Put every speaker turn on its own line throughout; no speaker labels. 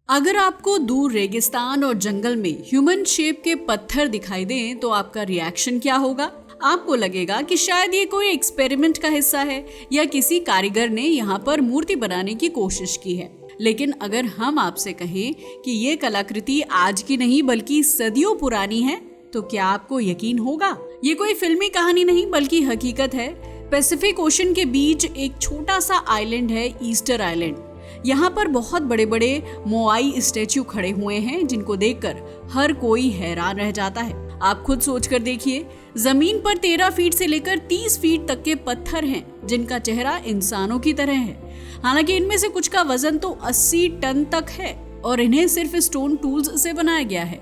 अगर आपको दूर रेगिस्तान और जंगल में ह्यूमन शेप के पत्थर दिखाई दें तो आपका रिएक्शन क्या होगा? आपको लगेगा कि शायद ये कोई एक्सपेरिमेंट का हिस्सा है या किसी कारीगर ने यहाँ पर मूर्ति बनाने की कोशिश की है। लेकिन अगर हम आपसे कहें कि ये कलाकृति आज की नहीं बल्कि सदियों पुरानी है, तो क्या आपको यकीन होगा? ये कोई फिल्मी कहानी नहीं बल्कि हकीकत है। पैसिफिक ओशन के बीच एक छोटा सा आइलैंड है, ईस्टर आइलैंड। यहाँ पर बहुत बड़े बड़े मोआई स्टैच्यू खड़े हुए हैं जिनको देखकर हर कोई हैरान रह जाता है। आप खुद सोच कर देखिए, जमीन पर 13 फीट से लेकर 30 फीट तक के पत्थर हैं जिनका चेहरा इंसानों की तरह है। हालांकि इनमें से कुछ का वजन तो 80 टन तक है और इन्हें सिर्फ स्टोन टूल्स से बनाया गया है।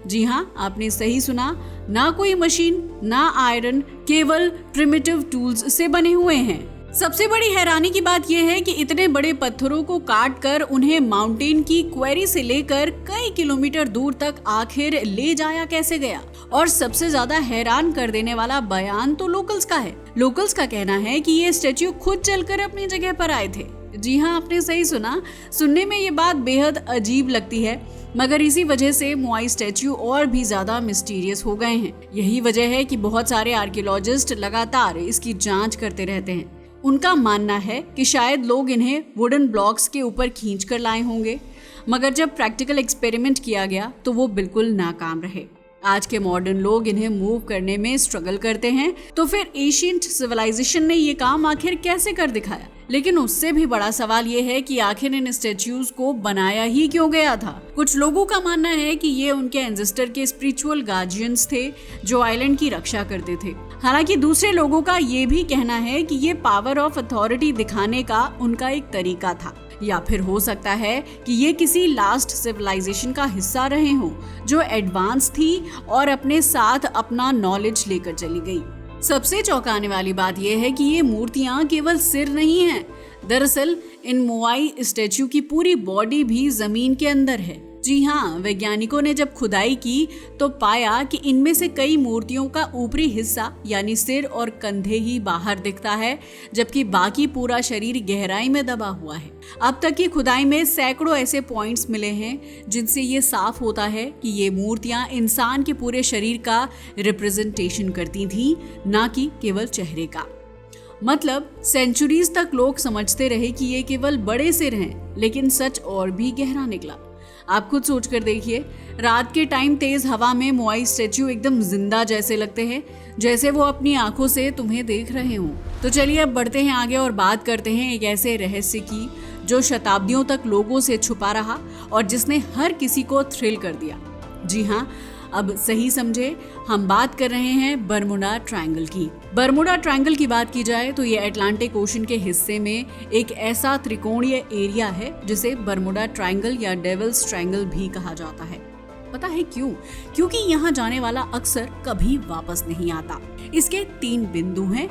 जी हाँ, आपने सही सुना, ना कोई मशीन ना आयरन, केवल प्रिमिटिव टूल्स से बने हुए हैं। सबसे बड़ी हैरानी की बात यह है कि इतने बड़े पत्थरों को काट कर उन्हें माउंटेन की क्वेरी से लेकर कई किलोमीटर दूर तक आखिर ले जाया कैसे गया। और सबसे ज्यादा हैरान कर देने वाला बयान तो लोकल्स का है। लोकल्स का कहना है कि ये स्टैच्यू खुद चलकर अपनी जगह पर आए थे। जी हाँ, आपने सही सुना। सुनने में ये बात बेहद अजीब लगती है, मगर इसी वजह से मोआई स्टैच्यू और भी ज्यादा मिस्टीरियस हो गए हैं। यही वजह है कि बहुत सारे आर्कियोलॉजिस्ट लगातार इसकी जांच करते रहते हैं। उनका मानना है कि शायद लोग इन्हें वुडन ब्लॉक्स के ऊपर खींच कर लाए होंगे, मगर जब प्रैक्टिकल एक्सपेरिमेंट किया गया तो वो बिल्कुल नाकाम रहे। आज के मॉडर्न लोग इन्हें मूव करने में स्ट्रगल करते हैं, तो फिर एशियंट सिविलाइजेशन ने ये काम आखिर कैसे कर दिखाया? लेकिन उससे भी बड़ा सवाल ये है कि आखिर इन स्टैच्यूज को बनाया ही क्यों गया था? कुछ लोगों का मानना है कि ये उनके एंसेस्टर के स्पिरिचुअल गार्जियंस थे जो आइलैंड की रक्षा करते थे। हालांकि दूसरे लोगों का ये भी कहना है कि ये पावर ऑफ अथॉरिटी दिखाने का उनका एक तरीका था, या फिर हो सकता है कि ये किसी लास्ट सिविलाइजेशन का हिस्सा रहे हों जो एडवांस थी और अपने साथ अपना नॉलेज लेकर चली गई। सबसे चौंकाने वाली बात यह है कि ये मूर्तियां केवल सिर नहीं हैं। दरअसल इन मोआई स्टैच्यू की पूरी बॉडी भी जमीन के अंदर है। जी हाँ, वैज्ञानिकों ने जब खुदाई की तो पाया कि इनमें से कई मूर्तियों का ऊपरी हिस्सा यानी सिर और कंधे ही बाहर दिखता है, जबकि बाकी पूरा शरीर गहराई में दबा हुआ है। अब तक की खुदाई में सैकड़ों ऐसे पॉइंट्स मिले हैं जिनसे ये साफ होता है कि ये मूर्तियां इंसान के पूरे शरीर का रिप्रेजेंटेशन करती थी, ना कि केवल चेहरे का। मतलब सेंचुरीज तक लोग समझते रहे कि ये केवल बड़े सिर हैं, लेकिन सच और भी गहरा निकला। आप खुद सोच कर देखिए, रात के टाइम तेज हवा में मोआई स्टैच्यू एकदम जिंदा जैसे लगते हैं, जैसे वो अपनी आंखों से तुम्हें देख रहे हों। तो चलिए अब बढ़ते हैं आगे और बात करते हैं एक ऐसे रहस्य की जो शताब्दियों तक लोगों से छुपा रहा और जिसने हर किसी को थ्रिल कर दिया। जी हाँ, अब सही समझे, हम बात कर रहे हैं बरमुडा ट्रायंगल की। बरमुडा ट्रायंगल की बात की जाए तो ये अटलांटिक ओशन के हिस्से में एक ऐसा त्रिकोणीय एरिया है जिसे बरमुडा ट्रायंगल या डेविल्स ट्रायंगल भी कहा जाता है। पता है क्यों? क्योंकि यहाँ जाने वाला अक्सर कभी वापस नहीं आता। इसके 3 बिंदु हैं।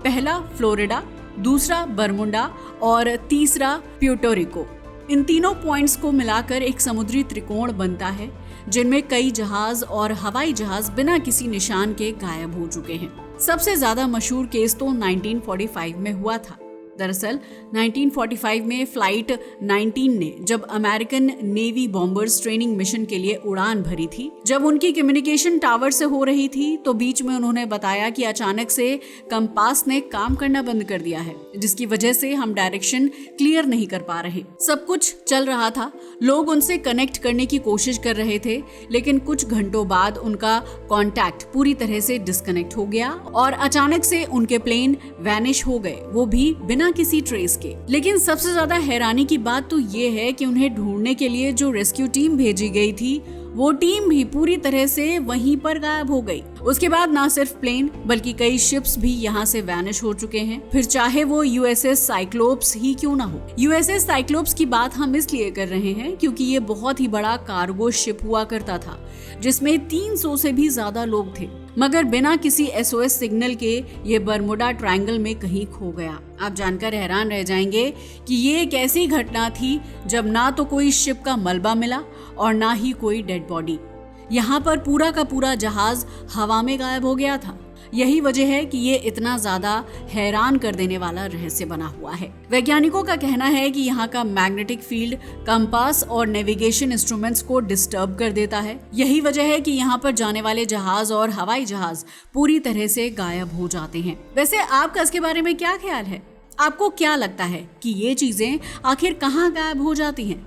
पहला फ्लोरिडा, दूसरा बरमुडा और तीसरा प्यूर्टो इन तीनों पॉइंट्स को मिलाकर एक समुद्री त्रिकोण बनता है जिनमें कई जहाज और हवाई जहाज बिना किसी निशान के गायब हो चुके हैं। सबसे ज्यादा मशहूर केस तो 1945 में हुआ था। दरअसल 1945 में फ्लाइट 19 ने जब American navy bombers training mission के लिए उड़ान भरी थी, जब उनकी कम्युनिकेशन टावर से हो रही थी तो बीच में उन्होंने बताया कि अचानक से कंपास ने काम करना बंद कर दिया है, जिसकी वजह से हम डायरेक्शन क्लियर नहीं कर पा रहे। सब कुछ चल रहा था, लोग उनसे कनेक्ट करने की कोशिश कर रहे थे, लेकिन कुछ घंटों बाद उनका कांटेक्ट पूरी तरह से डिस्कनेक्ट हो गया और अचानक से उनके प्लेन वैनिश हो गए, वो भी बिना किसी ट्रेस के। लेकिन सबसे ज्यादा हैरानी की बात तो ये है कि उन्हें ढूंढने के लिए जो रेस्क्यू टीम भेजी गई थी वो टीम भी पूरी तरह से वहीं पर गायब हो गई। उसके बाद ना सिर्फ प्लेन बल्कि कई शिप्स भी यहाँ से वैनिश हो चुके हैं, फिर चाहे वो यूएसएस साइक्लोप्स ही क्यों ना हो। यूएसएस साइक्लोप्स की बात हम इसलिए कर रहे हैं क्योंकि ये बहुत ही बड़ा कार्गो शिप हुआ करता था जिसमें 300 से भी ज्यादा लोग थे, मगर बिना किसी एसओएस सिग्नल के ये बरमुडा ट्रायंगल में कहीं खो गया। आप जानकर हैरान रह जाएंगे कि ये एक ऐसी घटना थी जब ना तो कोई शिप का मलबा मिला और ना ही कोई डेड बॉडी। यहाँ पर पूरा का पूरा जहाज हवा में गायब हो गया था। यही वजह है कि ये इतना ज्यादा हैरान कर देने वाला रहस्य बना हुआ है। वैज्ञानिकों का कहना है कि यहाँ का मैग्नेटिक फील्ड कंपास और नेविगेशन इंस्ट्रूमेंट्स को डिस्टर्ब कर देता है। यही वजह है कि यहाँ पर जाने वाले जहाज और हवाई जहाज पूरी तरह से गायब हो जाते हैं। वैसे आपका इसके बारे में क्या ख्याल है? आपको क्या लगता है कि ये चीजें आखिर कहाँ गायब हो जाती हैं?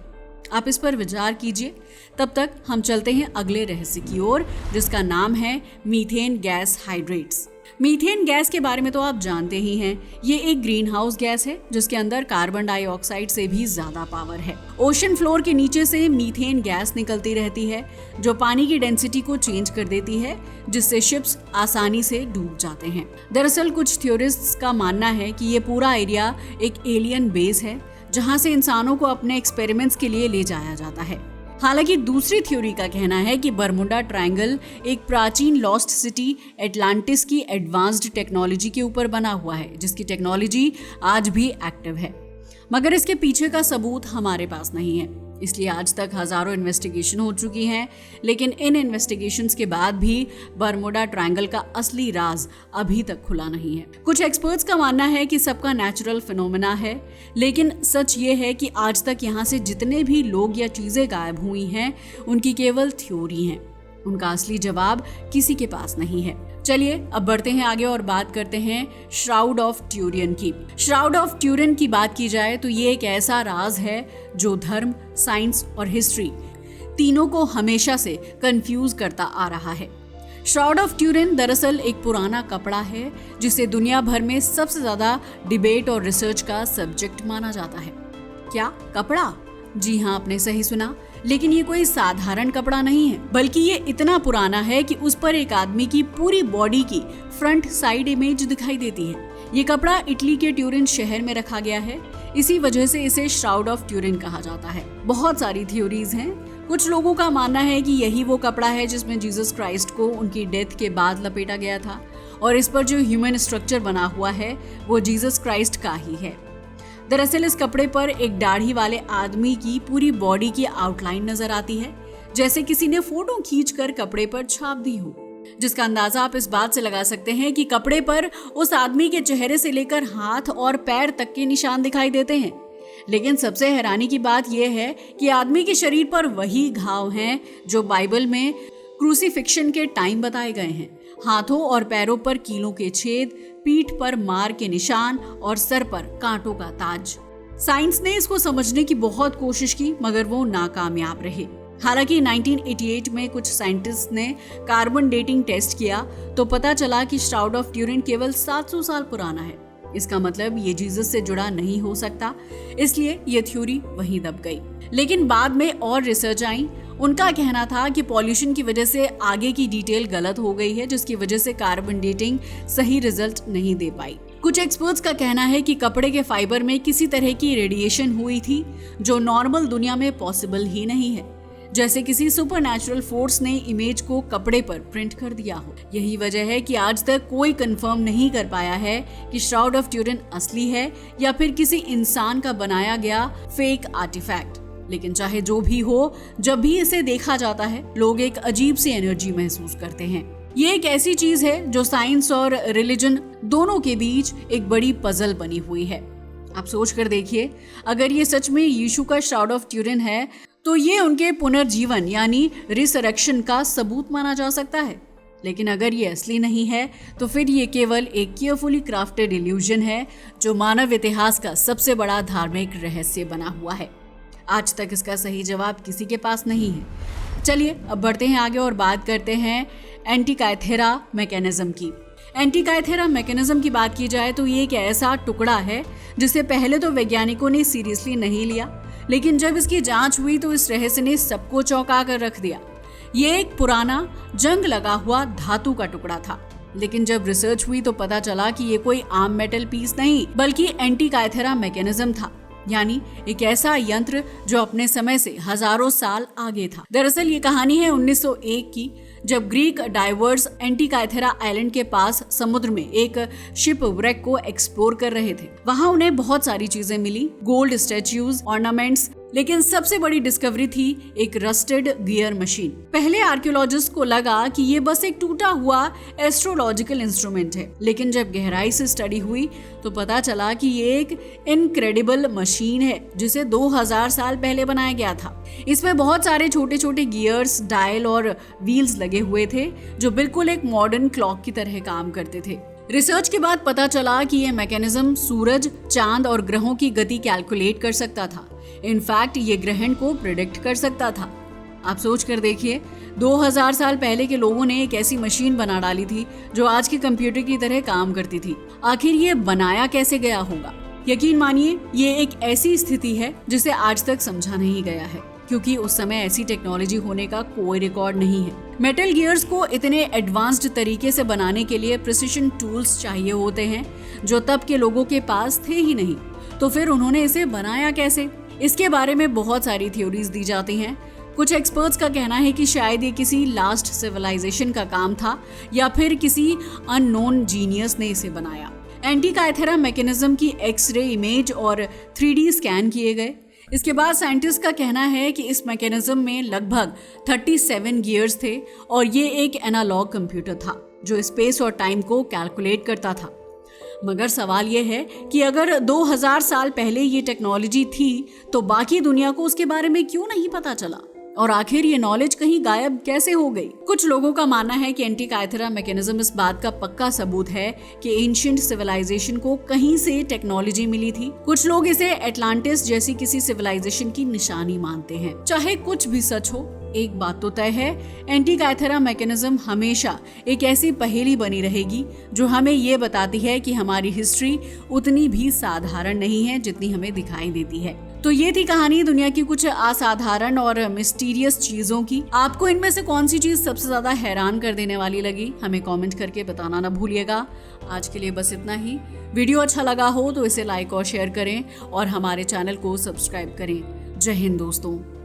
आप इस पर विचार कीजिए। तब तक हम चलते हैं अगले रहस्य की ओर, जिसका नाम है methane gas hydrates. Methane gas के बारे में तो आप जानते ही हैं। ये एक ग्रीन हाउस गैस है जिसके अंदर कार्बन डाइऑक्साइड से भी ज्यादा पावर है। ओशन फ्लोर के नीचे से मीथेन गैस निकलती रहती है जो पानी की डेंसिटी को चेंज कर देती है, जिससे शिप्स आसानी से डूब जाते हैं। दरअसल कुछ थ्योरिस्ट्स का मानना है कि ये पूरा एरिया एक एलियन बेस है जहां से इंसानों को अपने एक्सपेरिमेंट्स के लिए ले जाया जाता है। हालांकि दूसरी थ्योरी का कहना है कि बरमुडा ट्रायंगल एक प्राचीन लॉस्ट सिटी एटलांटिस की एडवांस्ड टेक्नोलॉजी के ऊपर बना हुआ है, जिसकी टेक्नोलॉजी आज भी एक्टिव है, मगर इसके पीछे का सबूत हमारे पास नहीं है। इसलिए आज तक हजारों इन्वेस्टिगेशन हो चुकी हैं, लेकिन इन इन्वेस्टिगेशंस के बाद भी बरमुडा ट्रायंगल का असली राज अभी तक खुला नहीं है। कुछ एक्सपर्ट्स का मानना है कि सबका नेचुरल फिनोमेना है, लेकिन सच ये है कि आज तक यहाँ से जितने भी लोग या चीजें गायब हुई हैं उनकी केवल थ्योरी हैं। उनका असली जवाब किसी के पास नहीं है। चलिए अब बढ़ते हैं आगे और बात करते हैं श्राउड ऑफ ट्यूरियन की। श्राउड ऑफ ट्यूरियन की बात की जाए तो ये एक ऐसा राज है जो धर्म, साइंस और हिस्ट्री तीनों को हमेशा से कंफ्यूज करता आ रहा है। श्राउड ऑफ ट्यूरियन दरअसल एक पुराना कपड़ा है जिसे दुनिया भर में सबसे ज्यादा डिबेट और रिसर्च का सब्जेक्ट माना जाता है। क्या कपड़ा? जी हाँ, आपने सही सुना, लेकिन ये कोई साधारण कपड़ा नहीं है, बल्कि ये इतना पुराना है कि उस पर एक आदमी की पूरी बॉडी की फ्रंट साइड इमेज दिखाई देती है। ये कपड़ा इटली के ट्यूरिन शहर में रखा गया है, इसी वजह से इसे श्राउड ऑफ ट्यूरिन कहा जाता है। बहुत सारी थ्योरीज हैं। कुछ लोगों का मानना है कि यही वो कपड़ा है जिसमें जीसस क्राइस्ट को उनकी डेथ के बाद लपेटा गया था, और इस पर जो ह्यूमन स्ट्रक्चर बना हुआ है वो जीसस क्राइस्ट का ही है। दरअसल इस कपड़े पर एक दाढ़ी वाले आदमी की पूरी बॉडी की आउटलाइन नजर आती है, जैसे किसी ने फोटो खींचकर कपड़े पर छाप दी हो, जिसका अंदाजा आप इस बात से लगा सकते हैं कि कपड़े पर उस आदमी के चेहरे से लेकर हाथ और पैर तक के निशान दिखाई देते हैं। लेकिन सबसे हैरानी की बात यह है कि आदमी के शरीर पर वही घाव हैं जो बाइबल में क्रूसीफिक्शन के टाइम बताए गए हैं। हाथों और पैरों पर कीलों के छेद, पीठ पर मार के निशान और सर पर कांटों का ताज। साइंस ने इसको समझने की बहुत कोशिश की, मगर वो नाकामयाब रहे। हालांकि 1988 में कुछ साइंटिस्ट ने कार्बन डेटिंग टेस्ट किया तो पता चला कि श्राउड ऑफ ट्यूरिन केवल 700 साल पुराना है। इसका मतलब ये जीसस से जुड़ा नहीं हो सकता, इसलिए ये थ्योरी वहीं दब गई। लेकिन बाद में और रिसर्च आई। उनका कहना था कि पॉल्यूशन की वजह से आगे की डिटेल गलत हो गई है, जिसकी वजह से कार्बन डेटिंग सही रिजल्ट नहीं दे पाई। कुछ एक्सपर्ट्स का कहना है कि कपड़े के फाइबर में किसी तरह की रेडिएशन हुई थी जो नॉर्मल दुनिया में पॉसिबल ही नहीं है, जैसे किसी सुपरनैचुरल फोर्स ने इमेज को कपड़े पर प्रिंट कर दिया हो। यही वजह है कि आज तक कोई कंफर्म नहीं कर पाया है कि श्राउड ऑफ ट्यूरिन असली है या फिर किसी इंसान का बनाया गया फेक आर्टिफैक्ट। लेकिन चाहे जो भी हो, जब भी इसे देखा जाता है लोग एक अजीब सी एनर्जी महसूस करते हैं। ये एक ऐसी चीज है जो साइंस और रिलीजन दोनों के बीच एक बड़ी पजल बनी हुई है। आप सोच कर देखिए, अगर ये सच में यीशु का श्राउड ऑफ ट्यूरिन है तो ये उनके पुनर्जीवन यानी रिसरेक्शन का सबूत माना जा सकता है। लेकिन अगर ये असली नहीं है तो फिर ये केवल एक केयरफुली क्राफ्टेड इल्यूजन है जो मानव इतिहास का सबसे बड़ा धार्मिक रहस्य बना हुआ है। आज तक इसका सही जवाब किसी के पास नहीं है। चलिए अब बढ़ते हैं आगे और बात करते हैं एंटीकाइथेरा मैकेनिज्म की। एंटीकाइथेरा मैकेनिज्म की बात की जाए तो ये एक ऐसा टुकड़ा है जिसे पहले तो वैज्ञानिकों ने सीरियसली नहीं लिया, लेकिन जब इसकी जांच हुई तो इस रहस्य ने सबको चौंका कर रख दिया। ये एक पुराना जंग लगा हुआ धातु का टुकड़ा था, लेकिन जब रिसर्च हुई तो पता चला कि ये कोई आम मेटल पीस नहीं बल्कि एंटीकाइथेरा मैकेनिज्म था, यानी एक ऐसा यंत्र जो अपने समय से हजारों साल आगे था। दरअसल ये कहानी है 1901 की, जब ग्रीक डाइवर्स एंटीकाइथेरा आइलैंड के पास समुद्र में एक शिप व्रेक को एक्सप्लोर कर रहे थे। वहां उन्हें बहुत सारी चीजें मिली, गोल्ड स्टैच्यूज, ऑर्नामेंट्स, लेकिन सबसे बड़ी डिस्कवरी थी एक रस्टेड गियर मशीन। पहले आर्कियोलॉजिस्ट को लगा कि ये बस एक टूटा हुआ एस्ट्रोलॉजिकल इंस्ट्रूमेंट है, लेकिन जब गहराई से स्टडी हुई तो पता चला कि ये एक इनक्रेडिबल मशीन है जिसे 2000 साल पहले बनाया गया था। इसमें बहुत सारे छोटे छोटे गियर्स, डायल और व्हील्स लगे हुए थे जो बिल्कुल एक मॉडर्न क्लॉक की तरह काम करते थे। रिसर्च के बाद पता चला कि यह मैकेनिज्म सूरज, चांद और ग्रहों की गति कैलकुलेट कर सकता था। इनफैक्ट ये ग्रहण को प्रिडिक्ट कर सकता था। आप सोच कर देखिए, 2000 साल पहले के लोगों ने एक ऐसी मशीन बना डाली थी जो आज के कंप्यूटर की तरह काम करती थी। आखिर ये बनाया कैसे गया होगा? यकीन मानिए, ये एक ऐसी स्थिति है जिसे आज तक समझा नहीं गया है, क्योंकि उस समय ऐसी टेक्नोलॉजी होने का कोई रिकॉर्ड नहीं है। मेटल गियर्स को इतने एडवांस्ड तरीके से बनाने के लिए प्रिसिशन टूल्स चाहिए होते हैं जो तब के लोगों के पास थे ही नहीं। तो फिर उन्होंने इसे बनाया कैसे? इसके बारे में बहुत सारी थ्योरीज दी जाती हैं। कुछ एक्सपर्ट्स का कहना है कि शायद ये किसी लास्ट सिविलाइजेशन का काम था या फिर किसी अननोन जीनियस ने इसे बनाया। एंटीकाइथेरा मैकेनिज्म की एक्सरे इमेज और 3D स्कैन किए गए। इसके बाद साइंटिस्ट का कहना है कि इस मैकेनिज्म में लगभग 37 गियर्स थे और ये एक एनालॉग कंप्यूटर था जो स्पेस और टाइम को कैलकुलेट करता था। मगर सवाल यह है कि अगर 2000 साल पहले ये टेक्नोलॉजी थी तो बाकी दुनिया को उसके बारे में क्यों नहीं पता चला? और आखिर ये नॉलेज कहीं गायब कैसे हो गई? कुछ लोगों का मानना है कि एंटीकाइथेरा मैकेनिज्म इस बात का पक्का सबूत है कि एंशिएंट सिविलाइजेशन को कहीं से टेक्नोलॉजी मिली थी। कुछ लोग इसे एटलांटिस जैसी किसी सिविलाइजेशन की निशानी मानते हैं। चाहे कुछ भी सच हो, एक बात तो तय है, एंटीकाइथेरा मैकेनिज्म हमेशा एक ऐसी पहेली बनी रहेगी जो हमें ये बताती है कि हमारी हिस्ट्री उतनी भी साधारण नहीं है जितनी हमें दिखाई देती है। तो ये थी कहानी दुनिया की कुछ असाधारण और मिस्टीरियस चीजों की। आपको इनमें से कौन सी चीज सबसे ज्यादा हैरान कर देने वाली लगी? हमें कमेंट करके बताना ना भूलिएगा। आज के लिए बस इतना ही। वीडियो अच्छा लगा हो तो इसे लाइक और शेयर करें और हमारे चैनल को सब्सक्राइब करें। जय हिंद दोस्तों।